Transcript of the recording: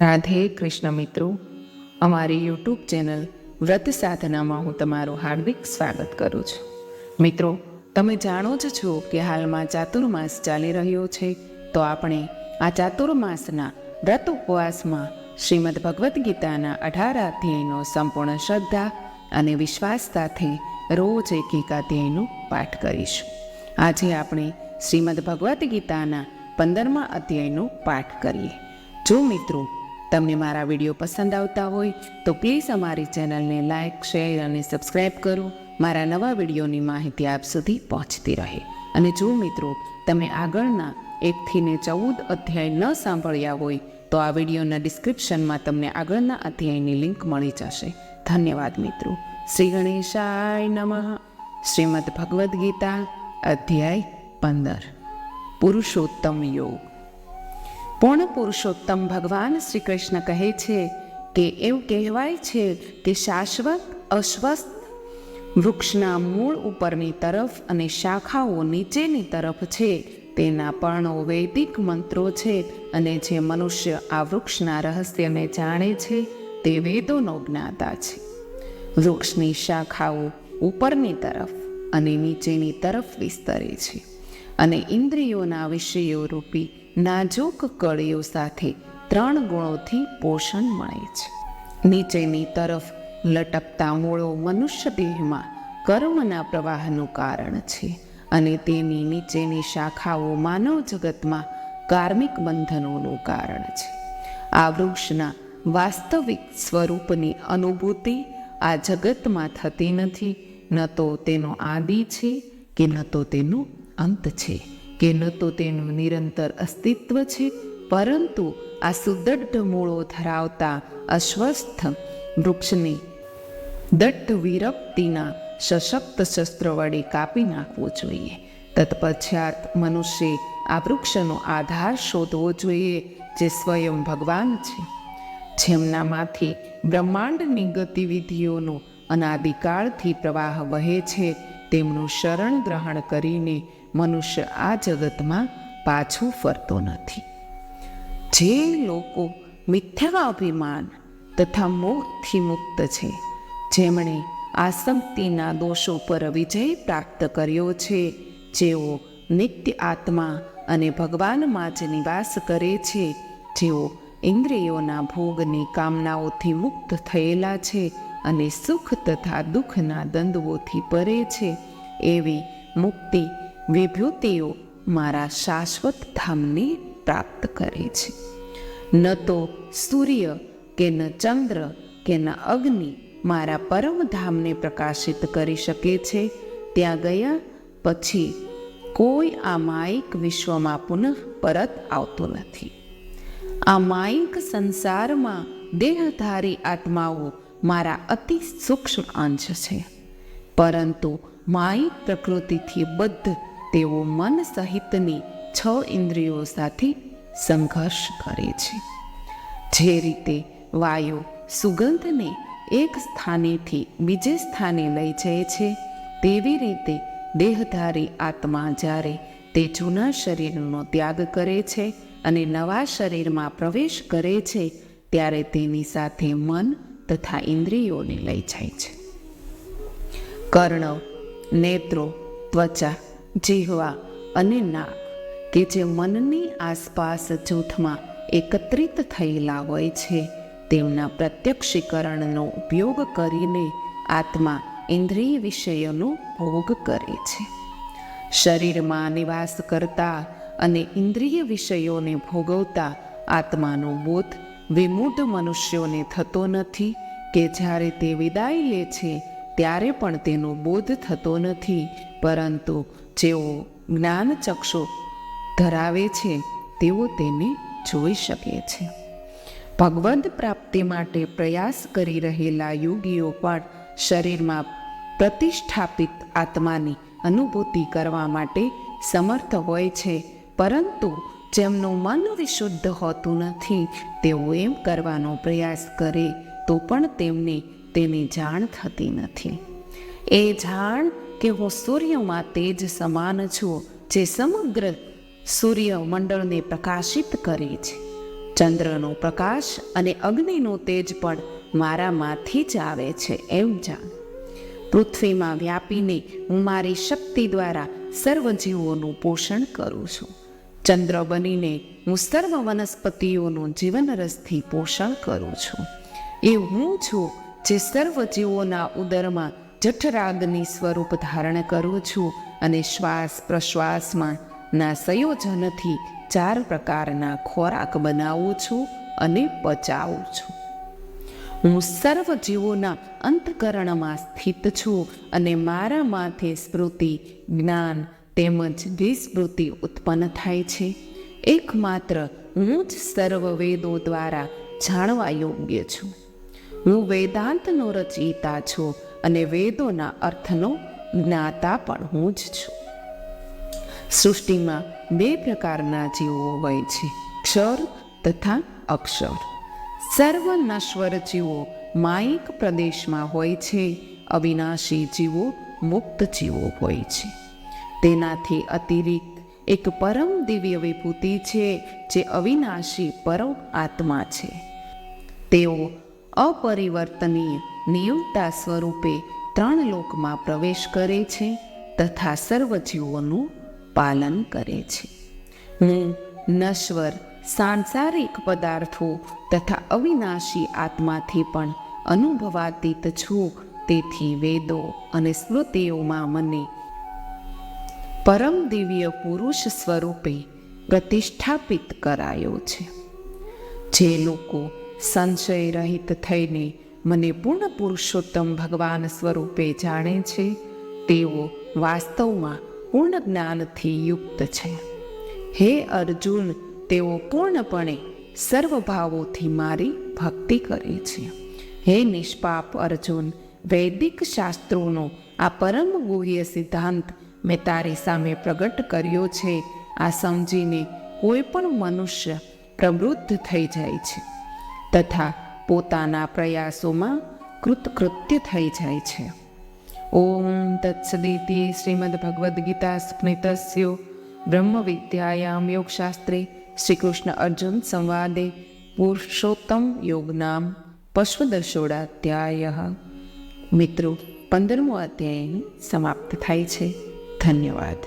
રાધે કૃષ્ણ મિત્રો, અમારી YouTube channel વ્રત સાધનામાં હું તમારું હાર્દિક સ્વાગત કરું છું. મિત્રો, તમે જાણો જ છો કે હાલમાં ચાતુર્માસ ચાલી રહ્યો છે, તો આપણે આ ચાતુર્માસના વ્રત ઉપવાસમાં શ્રીમદ ભગવદ્ ગીતાના 18 અધ્યાયનો સંપૂર્ણ શ્રદ્ધા અને વિશ્વાસ સાથે રોજ એક અધ્યાયનું પાઠ કરીશું. આજે આપણે શ્રીમદ ભગવદ્ ગીતાના 15મા અધ્યાયનું પાઠ કરીએ. જો મિત્રો તમને મારા વિડીયો પસંદ આવતા હોય તો પ્લીઝ અમારી ચેનલને લાઇક, શેર અને સબસ્ક્રાઈબ કરો. મારા નવા વિડીયોની માહિતી આપ સુધી પહોંચતી રહે. અને જો મિત્રો તમે આગળના 1થી 14 અધ્યાય ન સાંભળ્યા હોય તો આ વિડીયોના ડિસ્ક્રિપ્શનમાં તમને આગળના અધ્યાયની લિંક મળી જશે. ધન્યવાદ મિત્રો. શ્રી ગણેશાય નમઃ. શ્રીમદ ભગવદ્ ગીતા અધ્યાય 15. પુરુષોત્તમ યોગ. પૂર્ણ પુરુષોત્તમ ભગવાન શ્રી કૃષ્ણ કહે છે કે એવું કહેવાય છે કે શાશ્વત અશ્વસ્થ વૃક્ષના મૂળ ઉપરની તરફ અને શાખાઓ નીચેની તરફ છે. તેના પર્ણો વૈદિક મંત્રો છે, અને જે મનુષ્ય આ વૃક્ષના રહસ્યને જાણે છે તે વેદોનો જ્ઞાતા છે. વૃક્ષની શાખાઓ ઉપરની તરફ અને નીચેની તરફ વિસ્તરે છે, અને ઇન્દ્રિયોના વિષયો રૂપી નાજુક કળીઓ સાથે 3 ગુણોથી પોષણ મળે છે. નીચેની તરફ લટકતા મૂળો મનુષ્ય દેહમાં કર્મના પ્રવાહનું કારણ છે, અને તેની નીચેની શાખાઓ માનવ જગતમાં કાર્મિક બંધનોનું કારણ છે. આ વૃક્ષના વાસ્તવિક સ્વરૂપની અનુભૂતિ આ જગતમાં થતી નથી. ન તો તેનો આદિ છે, કે ન તો તેનો અંત છે, કે ન તો તેનું નિરંતર અસ્તિત્વ છે, પરંતુ આ સુદૃઢ મૂળો ધરાવતા અશ્વસ્થ વૃક્ષની દટ્ટ વિરક્તિના સશક્ત શસ્ત્ર વડે કાપી નાખવો જોઈએ. તત્પશ્ચાત મનુષ્ય આ વૃક્ષનો આધાર શોધવો જોઈએ, જે સ્વયં ભગવાન છે, જેમનામાંથી બ્રહ્માંડની ગતિવિધિઓનો અનાદિકાળથી પ્રવાહ વહે છે. તેમનું શરણ ગ્રહણ કરીને મનુષ્ય આ જગતમાં પાછો ફરતો નથી. જે લોકો મિથ્યા અભિમાન તથા મોહથી મુક્ત છે, જેમણે આસક્તિના દોષો પર વિજય પ્રાપ્ત કર્યો છે, જેઓ નિત્ય આત્મા અને ભગવાનમાં જ નિવાસ કરે છે, જેઓ ઇન્દ્રિયોના ભોગની કામનાઓથી મુક્ત થયેલા છે, અને સુખ તથા દુઃખના દ્વંદ્વોથી પરે છે, એવી મુક્તિ વિભૂતિઓ મારા શાશ્વત ધામને પ્રાપ્ત કરે છે. ન તો સૂર્ય કે ન ચંદ્ર કે ન અગ્નિ મારા પરમધામને પ્રકાશિત કરી શકે છે. ત્યાં ગયા પછી કોઈ આ માયિક વિશ્વમાં પુનઃ પરત આવતો નથી. આ માયિક સંસારમાં દેહધારી આત્માઓ મારા અતિ સૂક્ષ્મ અંશ છે, પરંતુ માયિક પ્રકૃતિથી બદ્ધ તેઓ મન સહિતની 6 ઇન્દ્રિયો સાથે સંઘર્ષ કરે છે. જે રીતે વાયુ સુગંધને એક સ્થાનેથી બીજે સ્થાને લઈ જાય છે, તેવી રીતે દેહધારી આત્મા જ્યારે તે જૂના શરીરનો ત્યાગ કરે છે અને નવા શરીરમાં પ્રવેશ કરે છે, ત્યારે તેની સાથે મન તથા ઇન્દ્રિયોને લઈ જાય છે. કર્ણ, નેત્રો, ત્વચા, જીહવા અને નાક કે જે મનની આસપાસ જૂથમાં એકત્રિત થયેલા હોય છે, તેમના પ્રત્યક્ષીકરણનો ઉપયોગ કરીને આત્મા ઇન્દ્રિય વિષયોનો ભોગ કરે છે. શરીરમાં નિવાસ કરતા અને ઇન્દ્રિય વિષયોને ભોગવતા આત્માનો બોધ વિમૂઢ મનુષ્યોને થતો નથી, કે જ્યારે તે વિદાય લે છે ત્યારે પણ તેનો બોધ થતો નથી, પરંતુ જેઓ જ્ઞાનચક્ષુ ધરાવે છે તેઓ તેને જોઈ શકે છે. ભગવદ પ્રાપ્તિ માટે પ્રયાસ કરી રહેલા યોગીઓ પણ શરીરમાં પ્રતિષ્ઠાપિત આત્માની અનુભૂતિ કરવા માટે સમર્થ હોય છે, પરંતુ જેમનું મન વિશુદ્ધ હોતું નથી, તેઓ એમ કરવાનો પ્રયાસ કરે તો પણ તેમને તેની જાણ થતી નથી. એ જાણ કે હું સૂર્યમાં તેજ સમાન છું, જે સમગ્ર સૂર્યમંડળને પ્રકાશિત કરે છે. ચંદ્રનો પ્રકાશ અને અગ્નિનું તેજ પણ મારામાંથી જ આવે છે એમ જાણ. પૃથ્વીમાં વ્યાપીને હું મારી શક્તિ દ્વારા સર્વ જીવોનું પોષણ કરું છું. ચંદ્ર બનીને હું સર્વ વનસ્પતિઓનું જીવનરસથી પોષણ કરું છું. એ હું છું જે સર્વ જીવોના ઉદરમાં જઠરાગ્નિ સ્વરૂપ ધારણ કરું છું અને શ્વાસ પ્રશ્વાસમાં ના સંયોજનથી 4 પ્રકારના ખોરાક બનાવું છું અને પચાવું છું. હું સર્વ જીવોના અંતઃકરણમાં સ્થિત છું અને મારામાંથી સ્મૃતિ, જ્ઞાન તેમજ વિસ્મૃતિ ઉત્પન્ન થાય છે. એકમાત્ર હું જ સર્વ વેદો દ્વારા જાણવા યોગ્ય છું. હું વેદાંતનો રચયિતા છું અને વેદોના અર્થનો જ્ઞાતા પણ હું જ છું. સૃષ્ટિમાં 2 પ્રકારના જીવો હોય છે, ક્ષર તથા અક્ષર. સર્વ નશ્વર જીવો માયિક પ્રદેશમાં હોય છે, અવિનાશી જીવો મુક્ત જીવો હોય છે. તેનાથી અતિરિક્ત એક પરમ દિવ્ય વિભૂતિ છે જે અવિનાશી પરમ આત્મા છે. તેઓ અપરિવર્તનીય નિયમતા સ્વરૂપે 3 લોકમાં પ્રવેશ કરે છે તથા સર્વ જીવોનું પાલન કરે છે. હું નશ્વર સાંસારિક પદાર્થો તથા અવિનાશી આત્માથી પણ અનુભવાતીત છું. તેથી વેદો અને સ્મૃતિઓમાં મને પરમ દિવ્ય પુરુષ સ્વરૂપે પ્રતિષ્ઠાપિત કરાયો છે. જે લોકો સંશય રહિત થઈને મને પૂર્ણ પુરુષોત્તમ ભગવાન સ્વરૂપે જાણે છે, તેઓ વાસ્તવમાં પૂર્ણ જ્ઞાનથી યુક્ત છે. હે અર્જુન, તેઓ પૂર્ણપણે સર્વભાવોથી મારી ભક્તિ કરે છે. હે નિષ્પાપ અર્જુન, વૈદિક શાસ્ત્રોનો આ પરમ ગુહ્ય સિદ્ધાંત મેં તારી સામે પ્રગટ કર્યો છે. આ સમજીને કોઈ પણ મનુષ્ય પ્રવૃત્ત થઈ જાય છે તથા પોતાના પ્રયાસોમાં કૃતકૃત્ય થઈ જાય છે. ઓમ તત્સદિતિ શ્રીમદ્ ભગવદ્ ગીતા સ્મૃતસ્યો બ્રહ્મ વિદ્યાયામ યોગશાસ્ત્રે શ્રી કૃષ્ણ અર્જુન સંવાદે પુરુષોત્તમ યોગનામ પશ્વદશોડાધ્યાય. મિત્રો, 15મો અધ્યાય સમાપ્ત થાય છે. ધન્યવાદ.